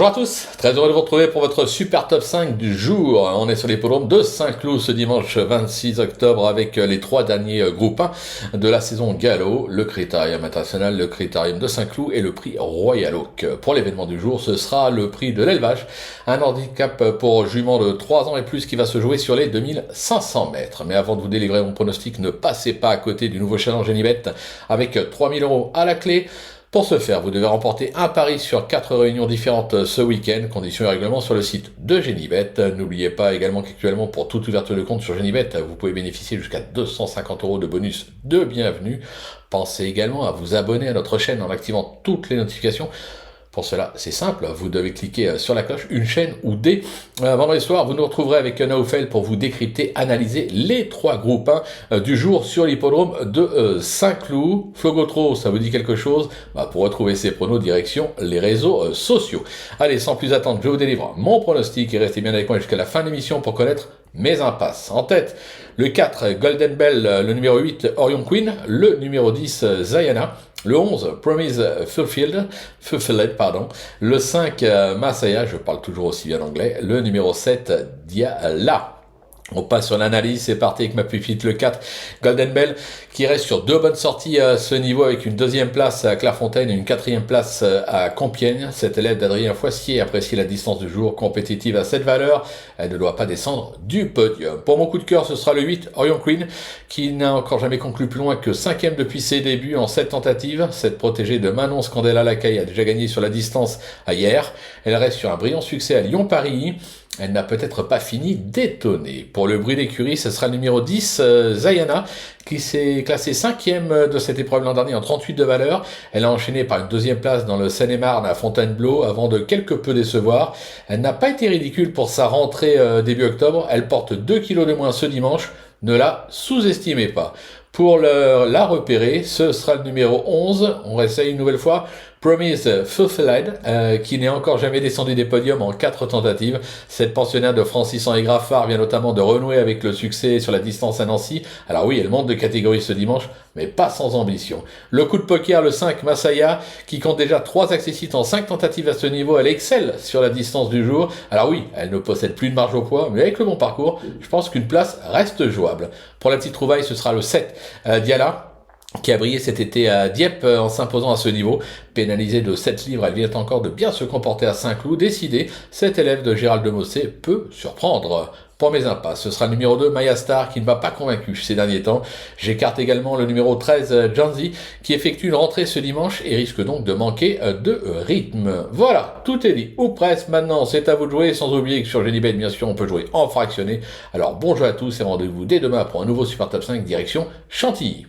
Bonjour à tous, très heureux de vous retrouver pour votre super top 5 du jour. On est sur l'hippodrome de Saint-Cloud ce dimanche 26 octobre avec les trois derniers groupes 1 de la saison Gallo, le Critérium International, le Critérium de Saint-Cloud et le prix Royal Oak. Pour l'événement du jour, ce sera le prix de l'élevage, un handicap pour jument de 3 ans et plus qui va se jouer sur les 2500 mètres. Mais avant de vous délivrer mon pronostic, ne passez pas à côté du nouveau challenge Genibet avec 3000 € à la clé. Pour ce faire, vous devez remporter un pari sur 4 réunions différentes ce week-end, conditions et règlements sur le site de Genibet. N'oubliez pas également qu'actuellement, pour toute ouverture de compte sur Genibet, vous pouvez bénéficier jusqu'à 250 € de bonus de bienvenue. Pensez également à vous abonner à notre chaîne en activant toutes les notifications. Pour cela, c'est simple, vous devez cliquer sur la cloche, une chaîne ou des. Vendredi soir, vous nous retrouverez avec Naoufel pour vous décrypter, analyser les 3 groupes 1 du jour sur l'hippodrome de Saint-Cloud. Flogotro, ça vous dit quelque chose? Pour retrouver ces pronos, direction les réseaux sociaux. Allez, sans plus attendre, je vous délivre mon pronostic et restez bien avec moi jusqu'à la fin de l'émission pour connaître mes impasses. En tête, le 4, Golden Bell, le numéro 8, Orion Queen, le numéro 10, Zayana, le 11, Promise Fulfilled, le 5, Masaya, je parle toujours aussi bien anglais, le numéro 7, Diala. On passe sur l'analyse, c'est parti avec ma pupite, le 4, Golden Bell, qui reste sur 2 bonnes sorties à ce niveau avec une 2e place à Clairefontaine et une 4e place à Compiègne. Cet élève d'Adrien Foissier apprécie la distance du jour, compétitive à cette valeur. Elle ne doit pas descendre du podium. Pour mon coup de cœur, ce sera le 8, Orion Queen, qui n'a encore jamais conclu plus loin que 5e depuis ses débuts en 7 tentatives. Cette protégée de Manon Scandella Lacaille a déjà gagné sur la distance à hier. Elle reste sur un brillant succès à Lyon-Paris. Elle n'a peut-être pas fini d'étonner. Pour le bruit d'écurie, ce sera le numéro 10, Zayana, qui s'est classée 5e de cette épreuve l'an dernier en 38 de valeur. Elle a enchaîné par une 2e place dans le Seine-et-Marne à Fontainebleau avant de quelque peu décevoir. Elle n'a pas été ridicule pour sa rentrée début octobre. Elle porte 2 kilos de moins ce dimanche. Ne la sous-estimez pas. Pour la repérer, ce sera le numéro 11. On réessaye une nouvelle fois. Promise Fulfilled, qui n'est encore jamais descendu des podiums en 4 tentatives. Cette pensionnaire de Francis-Henri Graffard vient notamment de renouer avec le succès sur la distance à Nancy. Alors oui, elle monte de catégorie ce dimanche, mais pas sans ambition. Le coup de poker, le 5, Masaya, qui compte déjà 3 accessites en 5 tentatives à ce niveau. Elle excelle sur la distance du jour. Alors oui, elle ne possède plus de marge au poids, mais avec le bon parcours, je pense qu'une place reste jouable. Pour la petite trouvaille, ce sera le 7, Diala, qui a brillé cet été à Dieppe en s'imposant à ce niveau. Pénalisée de 7 livres, elle vient encore de bien se comporter à Saint-Cloud. Décidé, cet élève de Gérald de Mossé peut surprendre. Pour mes impasses, ce sera le numéro 2, Maya Star, qui ne m'a pas convaincu ces derniers temps. J'écarte également le numéro 13, Janzi, qui effectue une rentrée ce dimanche et risque donc de manquer de rythme. Voilà, tout est dit, ou presque. Maintenant, c'est à vous de jouer, sans oublier que sur Genibet, bien sûr, on peut jouer en fractionné. Alors, bon jeu à tous et rendez-vous dès demain pour un nouveau Super Top 5 direction Chantilly.